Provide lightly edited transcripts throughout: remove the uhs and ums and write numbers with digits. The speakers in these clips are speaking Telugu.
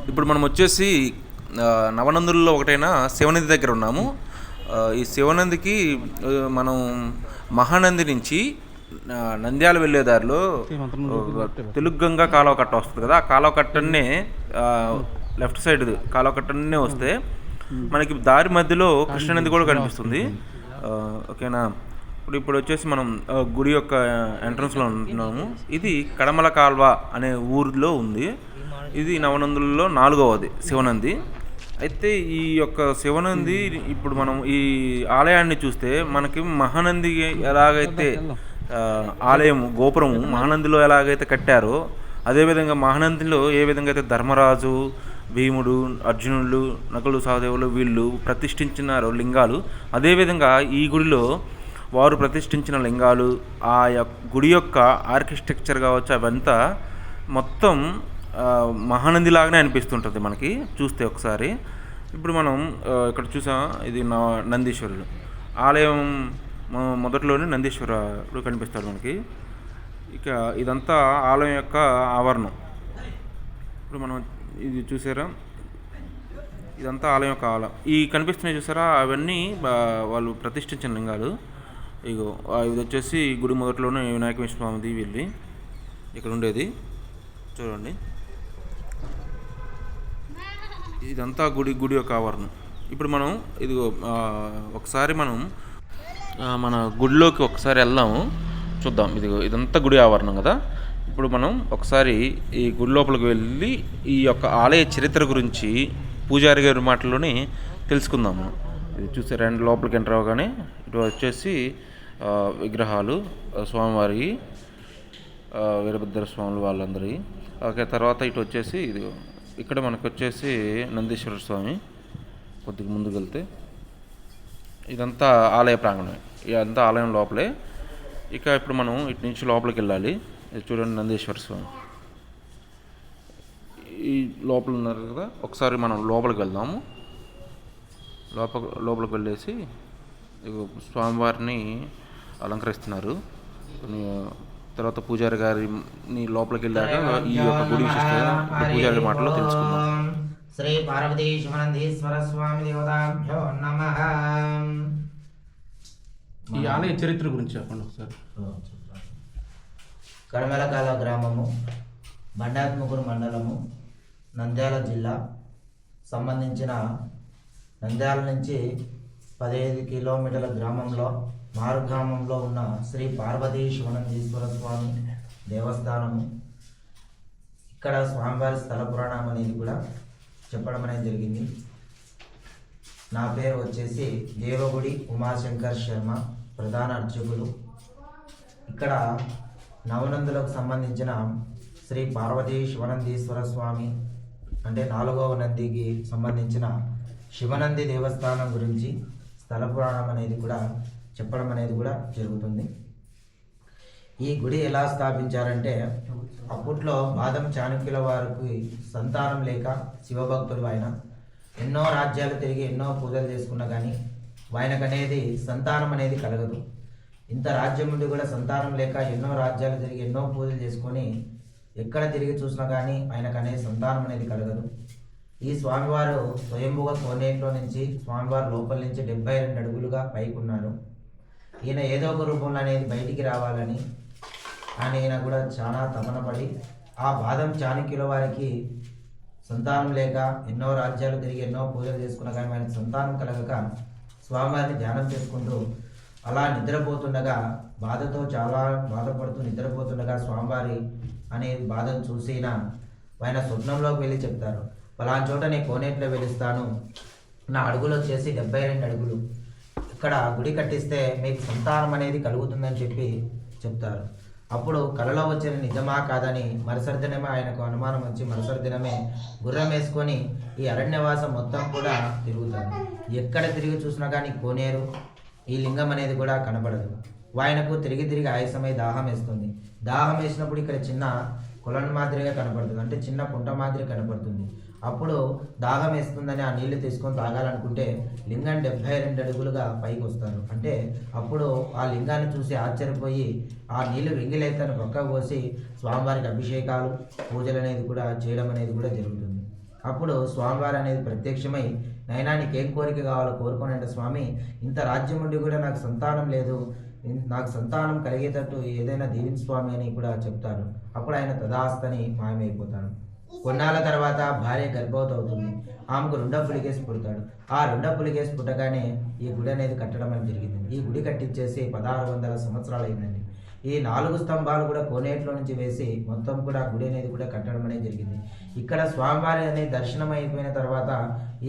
ఇప్పుడు మనం వచ్చేసి నవనందుల్లో ఒకటైన శివనంది దగ్గర ఉన్నాము. ఈ శివనందికి మనం మహానంది నుంచి నంద్యాల వెళ్ళే దారిలో తెలుగు గంగా కాలువ కట్ట వస్తుంది కదా. ఆ కాలువ కట్టనే లెఫ్ట్ సైడ్ కాలువ కట్టనే వస్తే మనకి దారి మధ్యలో కృష్ణానది కూడా కనిపిస్తుంది. ఓకేనా. ఇప్పుడు వచ్చేసి మనం గుడి యొక్క ఎంట్రన్స్లో ఉంటున్నాము. ఇది కడమల కాల్వ అనే ఊరిలో ఉంది. ఇది నవనందులలో 4వది శివనంది. అయితే ఈ యొక్క శివనంది ఇప్పుడు మనం ఈ ఆలయాన్ని చూస్తే మనకి మహానంది ఎలాగైతే ఆలయం గోపురము మహానందిలో ఎలాగైతే కట్టారో, అదేవిధంగా మహానందిలో ఏ విధంగా అయితే ధర్మరాజు, భీముడు, అర్జునుడు, నకులు, సహదేవులు వీళ్ళు ప్రతిష్ఠించినారో లింగాలు, అదేవిధంగా ఈ గుడిలో వారు ప్రతిష్ఠించిన లింగాలు, ఆ గుడి యొక్క ఆర్కిటెక్చర్ కావచ్చు, అవంతా మొత్తం మహానంది లాగానే అనిపిస్తుంటుంది మనకి చూస్తే ఒకసారి. ఇప్పుడు మనం ఇక్కడ చూసాం, ఇది నందీశ్వరుడు ఆలయం మొదట్లోనే నందీశ్వరుడు కనిపిస్తాడు మనకి. ఇక ఇదంతా ఆలయం యొక్క ఆవరణం. ఇప్పుడు మనం ఇది చూసారా, ఇదంతా ఆలయం యొక్క ఆలయం. ఈ కనిపిస్తున్నాయి చూసారా, అవన్నీ వాళ్ళు ప్రతిష్ఠించిన లింగాలు. ఇగో ఇది వచ్చేసి గుడి మొదట్లోనే వినాయక స్వామిది వెళ్ళి ఇక్కడ ఉండేది చూడండి. ఇదంతా గుడి యొక్క ఆవరణం. ఇప్పుడు మనం ఇదిగో ఒకసారి మనం మన గుడిలోకి ఒకసారి వెళ్దాము, చూద్దాం. ఇదంతా గుడి ఆవరణం కదా. ఇప్పుడు మనం ఒకసారి ఈ గుడి లోపలికి వెళ్ళి ఈ యొక్క ఆలయ చరిత్ర గురించి పూజారి గారి మాటల్లోనే తెలుసుకుందాము. ఇది చూసే రెండు లోపలికి ఎంటర్ అవగానే ఇటు వచ్చేసి విగ్రహాలు స్వామివారి, వీరభద్ర స్వాములు వాళ్ళందరి. ఓకే, తర్వాత ఇటు వచ్చేసి ఇది ఇక్కడ మనకు వచ్చేసి నందీశ్వర స్వామి. కొద్దిగా ముందుకు వెళ్తే ఇదంతా ఆలయ ప్రాంగణమే, ఇదంతా ఆలయం లోపలే. ఇక ఇప్పుడు మనం ఇటు నుంచి లోపలికి వెళ్ళాలి. ఇది చూడండి నందీశ్వర స్వామి ఈ లోపల ఉన్నారు కదా. ఒకసారి మనం లోపలికి వెళ్దాము. లోపలికి వెళ్ళేసి స్వామివారిని అలంకరిస్తున్నారు. తర్వాత పూజారి గారిని లోపలికి వెళ్ళాక ఈ యొక్క గుడి విశిష్టత పూజారి మాటలో తెలుసుకుందాం. శ్రీ పార్వతీ శివనందీశ్వర స్వామి దేవతాభ్యో నమః. ఈ ఆలయ చరిత్ర గురించి చెప్పండి ఒకసారి. కడమలకాల గ్రామము, బండాత్మకూరు మండలము, నంద్యాల జిల్లా సంబంధించిన నంద్యాల నుంచి 15 కిలోమీటర్ల గ్రామంలో మారుగ్రామంలో ఉన్న శ్రీ పార్వతీ శివనందీశ్వర స్వామి దేవస్థానము. ఇక్కడ స్వామివారి స్థల పురాణం అనేది కూడా చెప్పడం అనేది జరిగింది. నా పేరు వచ్చేసి దేవగుడి ఉమాశంకర్ శర్మ, ప్రధాన అర్చకులు. ఇక్కడ నవనందులకు సంబంధించిన శ్రీ పార్వతీ శివనందీశ్వర స్వామి అంటే 4వ నందికి సంబంధించిన శివనంది దేవస్థానం గురించి స్థల పురాణం అనేది కూడా చెప్పడం అనేది కూడా జరుగుతుంది. ఈ గుడి ఎలా స్థాపించారంటే, అప్పట్లో బాదం చాణక్యుల వారికి సంతానం లేక శివభక్తుడు ఆయన ఎన్నో రాజ్యాలు తిరిగి ఎన్నో పూజలు చేసుకున్నా కానీ ఆయనకనేది సంతానం అనేది కలగదు. ఇంత రాజ్యం ఉండి కూడా సంతానం లేక ఎన్నో రాజ్యాలు తిరిగి ఎన్నో పూజలు చేసుకొని ఎక్కడ తిరిగి చూసినా కానీ ఆయనకనేది సంతానం అనేది కలగదు. ఈ స్వామివారు స్వయంభుగా కోనేట్లో నుంచి స్వామివారి లోపల నుంచి 72 అడుగులుగా పైకి ఉన్నారు. ఈయన ఏదో ఒక రూపంలో అనేది బయటికి రావాలని ఆయన కూడా చాలా తపన పడి ఆ బాదం చాణక్యుల వారికి సంతానం లేక ఎన్నో రాజ్యాలు తిరిగి ఎన్నో పూజలు చేసుకున్నా కానీ ఆయనకు సంతానం కలగక స్వామివారిని ధ్యానం చేసుకుంటూ అలా నిద్రపోతుండగా బాధతో చాలా బాధపడుతూ నిద్రపోతుండగా స్వామివారి అనే బాధను చూసిన ఆయన స్వప్నంలోకి వెళ్ళి చెప్తారు, పలానా చోట నేను కోనేట్లో వెలుస్తాను, నా అడుగులు వచ్చేసి 72 అడుగులు, ఇక్కడ గుడి కట్టిస్తే మీకు సంతానం అనేది కలుగుతుందని చెప్పి చెప్తారు. అప్పుడు కలలో వచ్చిన నిజమా కాదని మరుసటి దినమే ఆయనకు అనుమానం వచ్చి మరుసటి దినమే గుర్రం వేసుకొని ఈ అరణ్యవాసం మొత్తం కూడా తిరుగుతారు. ఎక్కడ తిరిగి చూసినా కానీ కోనేరు ఈ లింగం అనేది కూడా కనబడదు. ఆయనకు తిరిగి ఆయాసమై దాహం వేస్తుంది. దాహం వేసినప్పుడు ఇక్కడ చిన్న కొలను మాదిరిగా కనపడుతుంది, అంటే చిన్న కుంట మాదిరి కనపడుతుంది. అప్పుడు దాహం వేస్తుందని ఆ నీళ్లు తీసుకొని తాగాలనుకుంటే లింగం 72 అడుగులుగా పైకి వస్తారు. అంటే అప్పుడు ఆ లింగాన్ని చూసి ఆశ్చర్యపోయి ఆ నీళ్లు వెంగిలైతేనే పక్క పోసి స్వామివారికి అభిషేకాలు పూజలు అనేది కూడా చేయడం అనేది కూడా జరుగుతుంది. అప్పుడు స్వామివారు అనేది ప్రత్యక్షమై, నైనా నీకేం కోరిక కావాలో కోరుకోనంటే స్వామి, ఇంత రాజ్యం ఉండి కూడా నాకు సంతానం లేదు, నాకు సంతానం కలిగేటట్టు ఏదైనా దీవించు స్వామి అని కూడా చెప్తాడు. అప్పుడు ఆయన తదాస్తని మాయమైపోతాడు. కొన్నాళ్ళ తర్వాత భార్య గర్భవతి అవుతుంది. ఆమెకు రెండో పులికేసి పుడతాడు. ఆ రెండో పులికేసి పుట్టగానే ఈ గుడి అనేది కట్టడం అనేది జరిగింది. ఈ గుడి కట్టించేసి 1600 సంవత్సరాలు అయిందండి. ఈ 4 స్తంభాలు కూడా కోనేట్లో నుంచి వేసి మొత్తం కూడా గుడి అనేది కూడా కట్టడం అనేది జరిగింది. ఇక్కడ స్వామివారి అనేది దర్శనం అయిపోయిన తర్వాత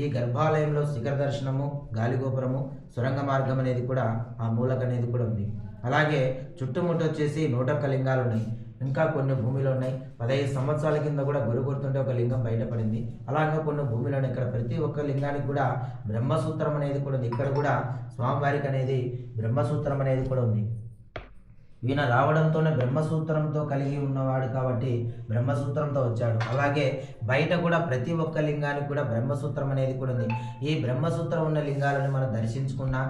ఈ గర్భాలయంలో శిఖర దర్శనము, గాలిగోపురము, సొరంగ మార్గం అనేది కూడా ఆ మూలక అనేది కూడా ఉంది. అలాగే చుట్టుముట్టు వచ్చేసి 101 లింగాలు ఉన్నాయి. ఇంకా కొన్ని భూమిలో ఉన్నాయి. 15 సంవత్సరాల కింద కూడా గురు గుర్తుంటే ఒక లింగం బయటపడింది. అలాగే కొన్ని భూమిలో ఉన్నాయి. ఇక్కడ ప్రతి ఒక్క లింగానికి కూడా బ్రహ్మసూత్రం అనేది కూడా ఉంది. ఇక్కడ కూడా స్వామివారికి అనేది బ్రహ్మసూత్రం అనేది కూడా ఉంది. ఈయన రావడంతోనే బ్రహ్మసూత్రంతో కలిగి ఉన్నవాడు కాబట్టి బ్రహ్మసూత్రంతో వచ్చాడు. అలాగే బయట కూడా ప్రతి ఒక్క లింగానికి కూడా బ్రహ్మసూత్రం అనేది కూడా ఉంది. ఈ బ్రహ్మసూత్రం ఉన్న లింగాలను మనం దర్శించుకున్నా,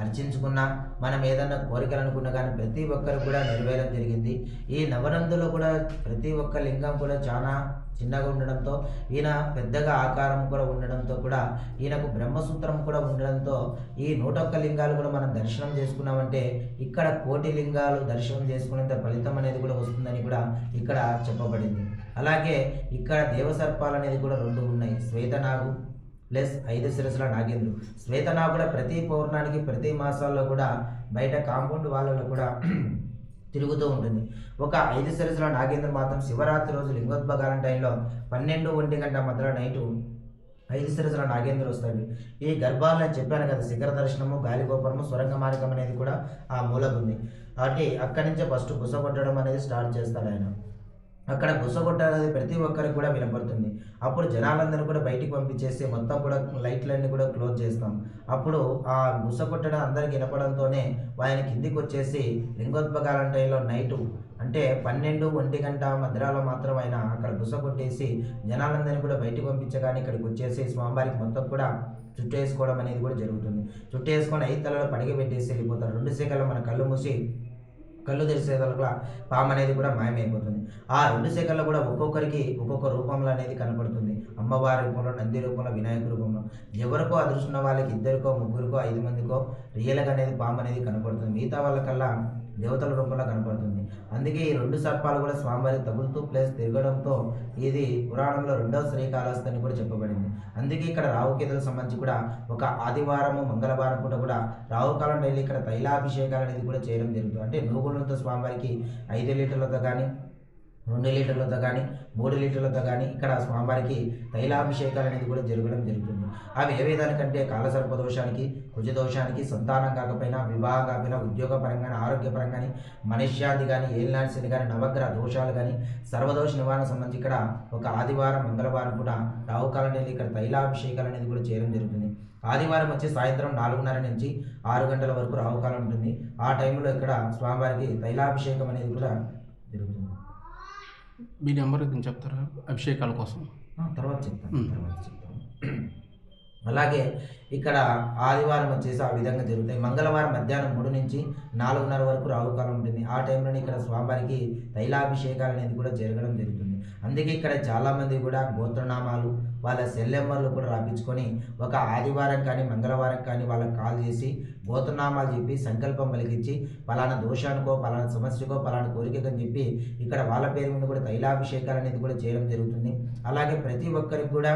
అర్చించుకున్నా, మనం ఏదన్నా కోరికలు అనుకున్నా కానీ ప్రతి ఒక్కరు కూడా నెరవేరడం జరిగింది. ఈ నవనందులో కూడా ప్రతి ఒక్క లింగం కూడా చాలా చిన్నగా ఉండడంతో, ఈయన పెద్దగా ఆకారం కూడా ఉండడంతో కూడా ఈయనకు బ్రహ్మసూత్రం కూడా ఉండడంతో ఈ 101 లింగాలు కూడా మనం దర్శనం చేసుకున్నామంటే ఇక్కడ 1,000,000 లింగాలు దర్శనం చేసుకునేంత ఫలితం అనేది కూడా వస్తుందని కూడా ఇక్కడ చెప్పబడింది. అలాగే ఇక్కడ దేవసర్పాలు అనేది కూడా 2 ఉన్నాయి. శ్వేతనాగు ప్లస్ 5 శిరస్సుల నాగేంద్రుడు. శ్వేతనాగు కూడా ప్రతి పౌర్ణానికి ప్రతి మాసాల్లో కూడా బయట కాంపౌండ్ వాళ్ళలో కూడా తిరుగుతూ ఉంటుంది. ఒక 5 శిరస్సుల నాగేంద్ర మాత్రం శివరాత్రి రోజు లింగోద్భగాల టైంలో 12-1 గంట మధ్యలో నైటు 5 శిరస్సుల నాగేంద్రుడు వస్తాడు. ఈ గర్భాలను చెప్పాను కదా, శిఖర దర్శనము, గాలిగోపురము, సొరంగ మార్గం అనేది కూడా ఆ మూలకుంది. కాబట్టి అక్కడి నుంచే ఫస్ట్ బుసగొట్టడం అనేది స్టార్ట్ చేస్తాడు ఆయన. అక్కడ బుసగొట్టనేది ప్రతి ఒక్కరికి కూడా వినపడుతుంది. అప్పుడు జనాలందరూ కూడా బయటికి పంపించేసి మొత్తం కూడా లైట్లన్నీ కూడా క్లోజ్ చేస్తాం. అప్పుడు ఆ బుసగొట్టడం అందరికి వినపడంతోనే ఆయన కిందికి వచ్చేసి లింగోద్భగాల టైంలో నైటు అంటే 12-1 గంట మధ్యలో మాత్రం ఆయన అక్కడ బుసగొట్టేసి జనాలందరినీ కూడా బయటికి పంపించగానే ఇక్కడికి వచ్చేసి స్వామివారికి మొత్తం కూడా చుట్టూ వేసుకోవడం అనేది కూడా జరుగుతుంది. చుట్టూ వేసుకొని 5 తలలో పడిగ పెట్టేసి వెళ్ళిపోతారు. 2 సెకన్లు మన కళ్ళు మూసి కళ్ళు తెరిసేదలుగా పాము అనేది కూడా మాయమైపోతుంది. ఆ 2 సెకన్లు కూడా ఒక్కొక్కరికి ఒక్కొక్క రూపంలో అనేది కనపడుతుంది. అమ్మవారి రూపంలో, నంది రూపంలో, వినాయక రూపంలో. ఎవరికో అదృష్ట వాళ్ళకి 2కో 3కో 5 మందికో రియల్గా అనేది పాము అనేది కనపడుతుంది. మిగతా వాళ్ళకల్లా దేవతల రూపంలో కనపడుతుంది. అందుకే ఈ 2 సర్పాలు కూడా స్వామివారికి తగులుతూ ప్లేస్ తిరగడంతో ఇది పురాణంలో 2వ శ్రీకాళహస్తి అని కూడా చెప్పబడింది. అందుకే ఇక్కడ రాహుకేతులకు సంబంధించి కూడా ఒక ఆదివారము, మంగళవారం పూట కూడా రాహుకాలం డైలీ ఇక్కడ తైలాభిషేకాలు అనేది కూడా చేయడం జరుగుతుంది. అంటే నూగులతో స్వామివారికి 5 లీటర్లతో కానీ, 2 లీటర్లతో కానీ, 3 లీటర్లతో కానీ ఇక్కడ స్వామివారికి తైలాభిషేకాలు అనేది కూడా జరగడం జరుగుతుంది. అవి ఏ విధానికంటే కాలసర్ప దోషానికి, కుజదోషానికి, సంతానం కాకపోయినా, వివాహం కాకపోయినా, ఉద్యోగపరంగానే, ఆరోగ్యపరంగానే, మనశ్శాంతి కానీ, ఏలినాడ్సిని కానీ, నవగ్రహ దోషాలు కానీ, సర్వదోష నివారణ సంబంధించి ఇక్కడ ఒక ఆదివారం, మంగళవారం కూడా రాహుకాలం అనేది ఇక్కడ తైలాభిషేకాలు అనేది కూడా చేయడం జరుగుతుంది. ఆదివారం వచ్చి సాయంత్రం 4:30 నుంచి 6 గంటల వరకు రాహుకాలం ఉంటుంది. ఆ టైంలో ఇక్కడ స్వామివారికి తైలాభిషేకం అనేది కూడా జరుగుతుంది. మీ నెంబర్ ఇది చెప్తారా అభిషేకాల కోసం? తర్వాత చెప్తాను. అలాగే ఇక్కడ ఆదివారం వచ్చేసి ఆ విధంగా జరుగుతాయి. మంగళవారం మధ్యాహ్నం 3 నుంచి 4:30 వరకు రాహుకాలం ఉంటుంది. ఆ టైంలోనే ఇక్కడ స్వామివారికి తైలాభిషేకాలు అనేది కూడా జరగడం జరుగుతుంది. అందుకే ఇక్కడ చాలామంది కూడా గోత్రనామాలు, వాళ్ళ సెల్ నెంబర్లు కూడా రాపించుకొని ఒక ఆదివారం కానీ, మంగళవారం కానీ వాళ్ళకి కాల్ చేసి గోత్రనామాలు చెప్పి సంకల్పం పలికించి పలానా దోషానికో, పలానా సమస్యకో, పలానా కోరికని చెప్పి ఇక్కడ వాళ్ళ పేరు మీద కూడా తైలాభిషేకాలు అనేది కూడా చేయడం జరుగుతుంది. అలాగే ప్రతి ఒక్కరికి కూడా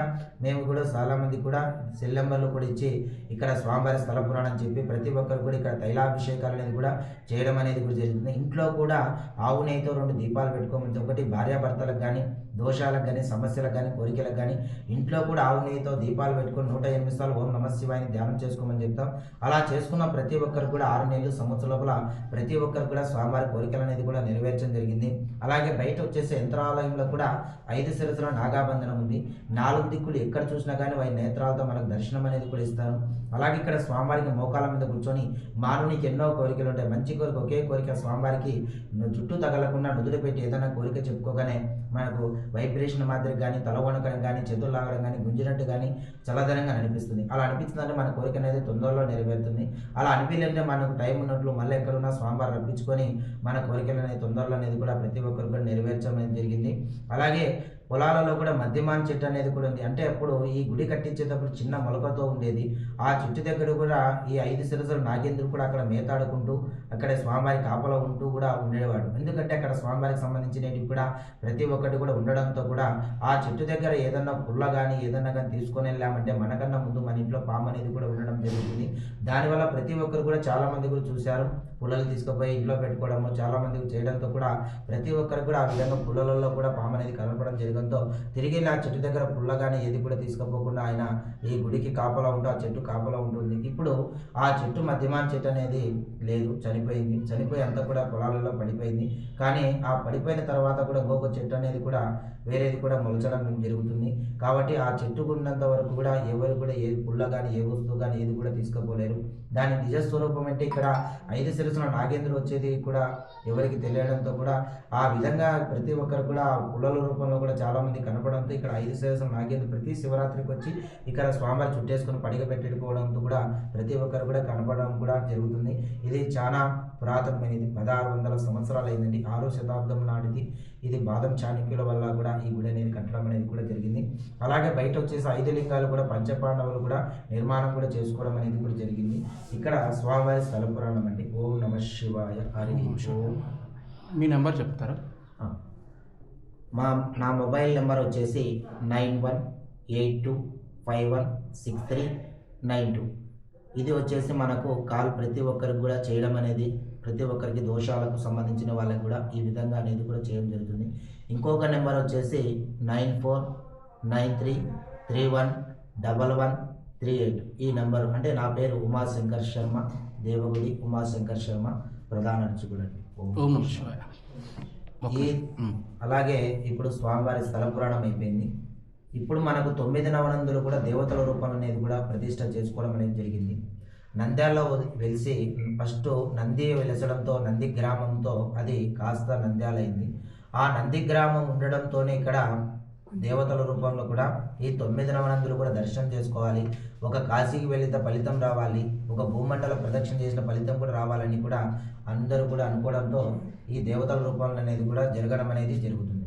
మేము కూడా చాలామంది కూడా సెల్ నెంబర్లు కూడా ఇచ్చి ఇక్కడ స్వామివారి స్థల పురాణం చెప్పి ప్రతి ఒక్కరు కూడా ఇక్కడ తైలాభిషేకాలు అనేది కూడా చేయడం అనేది కూడా జరుగుతుంది. ఇంట్లో కూడా ఆవు నెయ్యితో 2 దీపాలు పెట్టుకోమని, ఒకటి భార్యాభర్తలకు కానీ, దోషాలకు కానీ, సమస్యలకు కానీ, కోరికలకు కానీ ఇంట్లో కూడా ఆవు నెయ్యితో దీపాలు పెట్టుకొని 108 సార్లు ఓం నమః శివాయని ధ్యానం చేసుకోమని చెప్తాం. అలా చేసుకున్న ప్రతి ఒక్కరు కూడా 6 నెలలు సంవత్సరం లోపల ప్రతి ఒక్కరు కూడా స్వామివారి కోరికలు అనేది కూడా నెరవేర్చడం జరిగింది. అలాగే బయట వచ్చేసే యంత్రాలయంలో కూడా 5 శిరస్సుల నాగాబంధనం ఉంది. 4 దిక్కులు ఎక్కడ చూసినా కానీ వారి నేత్రాలతో మనకు దర్శనం అనేది కూడా ఇస్తారు. అలాగే ఇక్కడ స్వామివారికి మోకాల మీద కూర్చొని మానవునికి ఎన్నో కోరికలు ఉంటాయి. మంచి కోరిక ఒకే కోరిక స్వామివారికి జుట్టు తగలకుండా నుదురు పెట్టి ఏదైనా కోరిక చెప్పుకోగానే మనకు వైబ్రేషన్ మాదిరి కానీ, తల వణకడం కానీ, చేతులు లాగడం కానీ, గుంజినట్టు కానీ చల్లదనంగా అనిపిస్తుంది. అలా అనిపించిందంటే మన కోరిక అనేది తొందరలో నెరవేరుతుంది. అలా అనిపించాలంటే మనకు టైం ఉన్నట్లు మళ్ళీ ఎక్కడున్నా స్వామివారు రప్పించుకొని మన కోరికలు అనేది తొందరలో అనేది కూడా ప్రతి ఒక్కరు కూడా నెరవేర్చడం అనేది జరిగింది. అలాగే పొలాలలో కూడా మద్యమాన్ చెట్టు అనేది కూడా ఉంది. అంటే అప్పుడు ఈ గుడి కట్టించేటప్పుడు చిన్న మొలకతో ఉండేది. ఆ చెట్టు దగ్గర కూడా ఈ 5 శిరసుల నాగేంద్రుడు కూడా అక్కడ మేతాడుకుంటూ అక్కడ స్వామివారి కాపలా ఉంటూ కూడా ఉండేవాడు. ఎందుకంటే అక్కడ స్వామివారికి సంబంధించినవి కూడా ప్రతి ఒక్కటి కూడా ఉండడంతో కూడా ఆ చెట్టు దగ్గర ఏదన్నా పుల్ల కానీ ఏదన్నా కానీ తీసుకొని వెళ్ళామంటే మనకన్నా ముందు మన ఇంట్లో పాము అనేది కూడా ఉండడం జరుగుతుంది. దానివల్ల ప్రతి ఒక్కరు కూడా చాలామంది కూడా చూశారు, పుల్లలు తీసుకుపోయి ఇంట్లో పెట్టుకోవడము చాలామందికి చేయడంతో కూడా ప్రతి ఒక్కరు కూడా ఆ విధంగా పుల్లలలో కూడా పాము అనేది కనపడడం జరగడంతో తిరిగి ఆ చెట్టు దగ్గర పుల్ల కానీ ఏది కూడా తీసుకుపోకుండా ఆయన ఈ గుడికి కాపలా ఉంటూ ఆ చెట్టు కాపలా ఉంటుంది. ఇప్పుడు ఆ చెట్టు మధ్యమాన్ చెట్టు అనేది లేదు, చనిపోయింది. చనిపోయి అంతా కూడా పొలాలలో పడిపోయింది. కానీ ఆ పడిపోయిన తర్వాత కూడా ఇంకొక చెట్టు అనేది కూడా వేరేది కూడా మొలచడం జరుగుతుంది. కాబట్టి ఆ చెట్టుకు ఉన్నంత వరకు కూడా ఎవరు కూడా ఏ పుల్ల కానీ ఏ వస్తువు కానీ ఏది కూడా తీసుకుపోలేరు. దాని నిజ స్వరూపం అంటే ఇక్కడ 5 శిరసుల నాగేంద్రుడు వచ్చేది కూడా ఎవరికి తెలియడంతో కూడా ఆ విధంగా ప్రతి ఒక్కరు కూడా ఆ పుల్లల రూపంలో కూడా చాలామంది కనపడంతో ఇక్కడ 5 శిరసుల నాగేంద్రుడు ప్రతి శివరాత్రికి వచ్చి ఇక్కడ స్వామివారి చుట్టేసుకుని పడిగ పెట్టుకోవడంతో కూడా ప్రతి ఒక్కరు కూడా కనపడడం కూడా జరుగుతుంది. ఇది చాలా పురాతనమైనది, 1600 సంవత్సరాలు అయిందండి. 6వ శతాబ్దం నాటిది. ఇది బాదం చాణక్యుల వల్ల కూడా ఈ గుడి అనేది కట్టడం అనేది కూడా జరిగింది. అలాగే బయట వచ్చేసి 5 లింగాలు కూడా పంచపాండవులు కూడా నిర్మాణం కూడా చేసుకోవడం అనేది కూడా జరిగింది. ఇక్కడ స్వామివారి స్థల పురాణం అండి. ఓం నమ శివాయ హరి ఓం. మీ నెంబర్ చెప్తారా? నా మొబైల్ నెంబర్ వచ్చేసి 9182516392. ఇది వచ్చేసి మనకు కాల్ ప్రతి ఒక్కరికి కూడా చేయడం అనేది ప్రతి ఒక్కరికి దోషాలకు సంబంధించిన వాళ్ళకి కూడా ఈ విధంగా అనేది కూడా చేయడం జరుగుతుంది. ఇంకొక నెంబర్ వచ్చేసి 9493311138. ఈ నెంబర్ అంటే నా పేరు ఉమాశంకర్ శర్మ, దేవగుడి ఉమాశంకర్ శర్మ, ప్రధాన అర్చకుడు. ఓం నమః శివాయ. అలాగే ఇప్పుడు స్వామివారి స్థల పురాణం అయిపోయింది. ఇప్పుడు మనకు 9 నవనందులు కూడా దేవతల రూపంలో అనేది కూడా ప్రతిష్ట చేసుకోవడం అనేది జరిగింది. నంద్యాలలో వెలిసి ఫస్ట్ నంది వెలసడంతో నంది గ్రామంతో అది కాస్త నంద్యాల అయింది. ఆ నంది గ్రామం ఉండడంతోనే ఇక్కడ దేవతల రూపంలో కూడా ఈ 9 నవనందులు కూడా దర్శనం చేసుకోవాలి, ఒక కాశీకి వెళితే ఫలితం రావాలి, ఒక భూమండల ప్రదక్షిణ చేసిన ఫలితం కూడా రావాలని కూడా అందరూ కూడా అనుకోవడంతో ఈ దేవతల రూపంలో అనేది కూడా జరగడం అనేది జరుగుతుంది.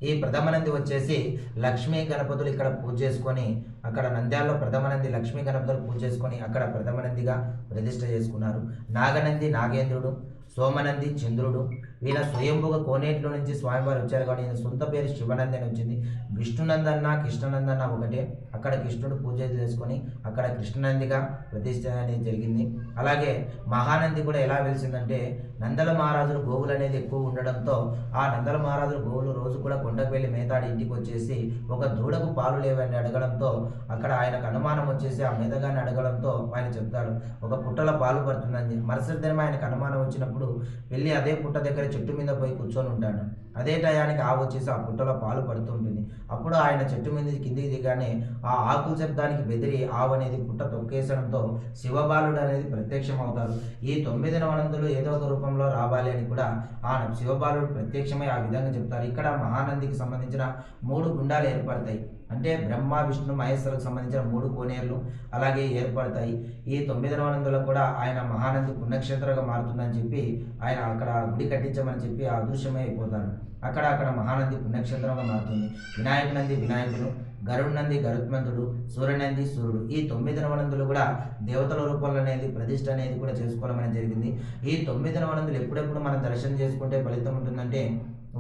ఈ ప్రథమ నంది వచ్చేసి లక్ష్మీ గణపతులు ఇక్కడ పూజ చేసుకొని అక్కడ నంద్యాలలో ప్రథమ నంది లక్ష్మీ గణపతులు పూజ చేసుకొని అక్కడ ప్రథమ నందిగా ప్రతిష్ట చేసుకున్నారు. నాగనంది నాగేంద్రుడు, సోమనంది చంద్రుడు. ఈయన స్వయంభుగా కోనేటిలో నుంచి స్వామివారు వచ్చారు కాబట్టి ఈయన సొంత పేరు శివనంది అని వచ్చింది. విష్ణునందన్న కృష్ణనందన్న ఒకటే. అక్కడ కృష్ణుడు పూజ చేసుకొని అక్కడ కృష్ణనందిగా ప్రతిష్ట అనేది జరిగింది. అలాగే మహానంది కూడా ఎలా వెలిసిందంటే నందల మహారాజులు గోవులు అనేది ఎక్కువ ఉండడంతో ఆ నందల మహారాజులు గోవులు రోజు కూడా కొండకు వెళ్ళి మేతాడి ఇంటికి వచ్చేసి ఒక దూడకు పాలు లేవని అడగడంతో అక్కడ ఆయనకు అనుమానం వచ్చేసి ఆ మేతగాన్ని అడగడంతో ఆయన చెప్తాడు ఒక పుట్టలో పాలు పడుతుందని. మరుసటి దినం ఆయనకు అనుమానం వచ్చినప్పుడు వెళ్ళి అదే పుట్ట దగ్గర చెట్టు మీద పోయి కూర్చొని ఉంటాడు. అదే టయానికి ఆవు వచ్చేసి ఆ పుట్టలో పాలు పడుతుంటుంది. అప్పుడు ఆయన చెట్టు మీద కిందికి దిగానే ఆ ఆకుల శబ్దానికి బెదిరి ఆవు అనేది పుట్ట తొక్కేసడంతో శివబాలుడు అనేది ప్రత్యక్షం అవుతారు. ఈ 9 నవనందులు ఏదో ఒక రూపంలో రావాలి అని కూడా ఆ శివబాలుడు ప్రత్యక్షమై ఆ విధంగా చెప్తారు. ఇక్కడ మహానందికి సంబంధించిన 3 గుండాలు ఏర్పడతాయి. అంటే బ్రహ్మ విష్ణు మహేశ్వరులకు సంబంధించిన 3 కోనేరులు అలాగే ఏర్పడతాయి. ఈ 9 నవనందులకు కూడా ఆయన మహానంది పుణ్యక్షేత్రంగా మారుతుందని చెప్పి ఆయన అక్కడ గుడి కట్టించమని చెప్పి అదృశ్యమై అయిపోతారు. అక్కడ మహానంది పుణ్యక్షేత్రంగా మారుతుంది. వినాయక నంది వినాయకుడు, గరుడు నంది గరుత్మంతుడు, సూర్యనంది సూర్యుడు. ఈ 9 నవనందులు కూడా దేవతల రూపంలో అనేది ప్రతిష్ట అనేది కూడా చేసుకోవడం అనేది జరిగింది. ఈ 9 నవనందులు ఎప్పుడెప్పుడు మనం దర్శనం చేసుకుంటే ఫలితం ఉంటుందంటే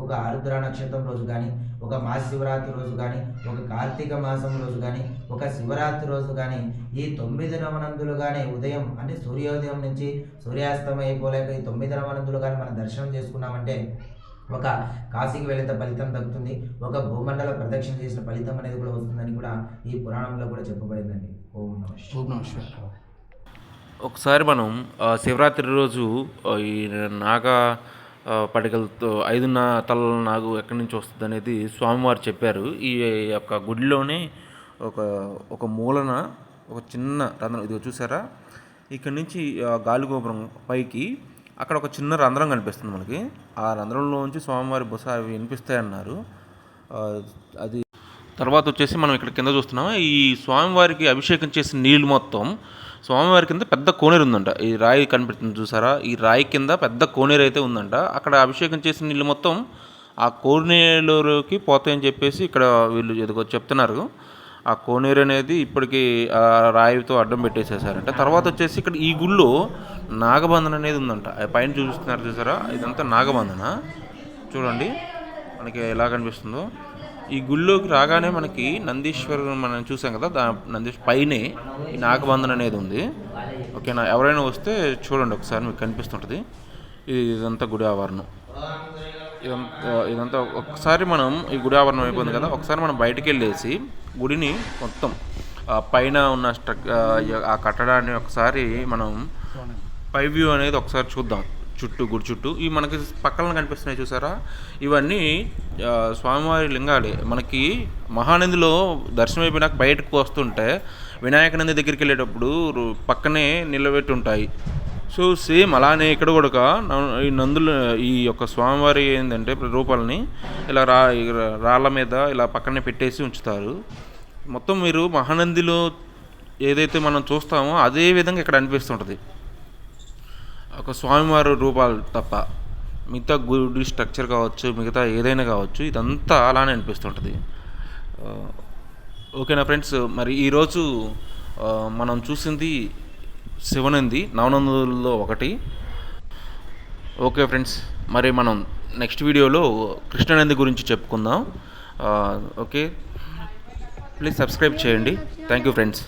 ఒక ఆరుద్ర నక్షత్రం రోజు కానీ, ఒక మాస శివరాత్రి రోజు కానీ, ఒక కార్తీక మాసం రోజు కానీ, ఒక శివరాత్రి రోజు కానీ ఈ 9 నవనందులు కానీ ఉదయం అంటే సూర్యోదయం నుంచి సూర్యాస్తమయం అయిపోలేక ఈ 9 నవనందులు కానీ మనం దర్శనం చేసుకున్నామంటే ఒక కాశీకి వెళితే ఫలితం దక్కుతుంది, ఒక భూమండల ప్రదక్షిణ చేసిన ఫలితం అనేది కూడా వస్తుందని కూడా ఈ పురాణంలో కూడా చెప్పబడిందండి. ఓం నమః శివాయ. ఒకసారి మనం శివరాత్రి రోజు ఈ నాగ పడికలతో 5 తలల నాగు ఎక్కడి నుంచి వస్తుంది అనేది స్వామివారు చెప్పారు. ఈ యొక్క గుడిలోనే ఒక మూలన ఒక చిన్న రంధ్రం, ఇది చూసారా, ఇక్కడ నుంచి గాలిగోపురం పైకి అక్కడ ఒక చిన్న రంధ్రం కనిపిస్తుంది మనకి. ఆ రంధ్రంలోంచి స్వామివారి బుస అవి వినిపిస్తాయన్నారు. అది తర్వాత వచ్చేసి మనం ఇక్కడ కింద చూస్తున్నాం. ఈ స్వామివారికి అభిషేకం చేసిన నీళ్ళు మొత్తం స్వామివారి కింద పెద్ద కోనేరు ఉందంట. ఈ రాయి కనిపిస్తుంది చూసారా, ఈ రాయి కింద పెద్ద కోనేరు అయితే ఉందంట. అక్కడ అభిషేకం చేసిన నీళ్ళు మొత్తం ఆ కోనేరులోకి పోతాయని చెప్పేసి ఇక్కడ వీళ్ళు ఎదుగో చెప్తున్నారు. ఆ కోనేరు అనేది ఇప్పటికీ ఆ రాయితో అడ్డం పెట్టేసేసారంట. తర్వాత వచ్చేసి ఇక్కడ ఈ గుళ్ళో నాగబంధన అనేది ఉందంట. ఆ పైన చూపిస్తున్నారు చూసారా, ఇదంతా నాగబంధన. చూడండి మనకి ఎలా కనిపిస్తుందో. ఈ గుళ్ళోకి రాగానే మనకి నందీశ్వరుడు మనం చూసాం కదా, నందీశ్వర పైనే ఈ నాగబంధన అనేది ఉంది. ఓకేనా, ఎవరైనా వస్తే చూడండి ఒకసారి, మీకు కనిపిస్తుంటుంది. ఇదంతా గుడి ఆవరణం. ఇదంతా ఒకసారి మనం ఈ గుడి ఆవరణం అయిపోయింది కదా, ఒకసారి మనం బయటికి వెళ్ళేసి గుడిని మొత్తం పైన ఉన్న ఆ కట్టడాన్ని ఒకసారి మనం పై వ్యూ అనేది ఒకసారి చూద్దాం. గుడి చుట్టూ ఈ మనకి పక్కన కనిపిస్తున్నాయి చూసారా, ఇవన్నీ స్వామివారి లింగాలే. మనకి మహానందిలో దర్శనం అయిపోయినాక బయటకు వస్తుంటే వినాయక నంది దగ్గరికి వెళ్ళేటప్పుడు పక్కనే నిలబెట్టి ఉంటాయి. సో సేమ్ అలానే ఇక్కడ కూడా ఈ నందులు ఈ యొక్క స్వామివారి ఏంటంటే రూపాలని ఇలా రాళ్ళ మీద ఇలా పక్కనే పెట్టేసి ఉంచుతారు. మొత్తం మీరు మహానందిలో ఏదైతే మనం చూస్తామో అదే విధంగా ఇక్కడ అనిపిస్తుంటుంది. ఒక స్వామివారి రూపాలు తప్ప మిగతా గుడి స్ట్రక్చర్ కావచ్చు, మిగతా ఏదైనా కావచ్చు, ఇదంతా అలానే అనిపిస్తుంటుంది. ఓకేనా ఫ్రెండ్స్, మరి ఈరోజు మనం చూసింది శివనంది నవనందుల్లో ఒకటి. ఓకే ఫ్రెండ్స్, మరి మనం నెక్స్ట్ వీడియోలో కృష్ణనంది గురించి చెప్పుకుందాం. ఓకే, ప్లీజ్ సబ్స్క్రైబ్ చేయండి. Thank you friends.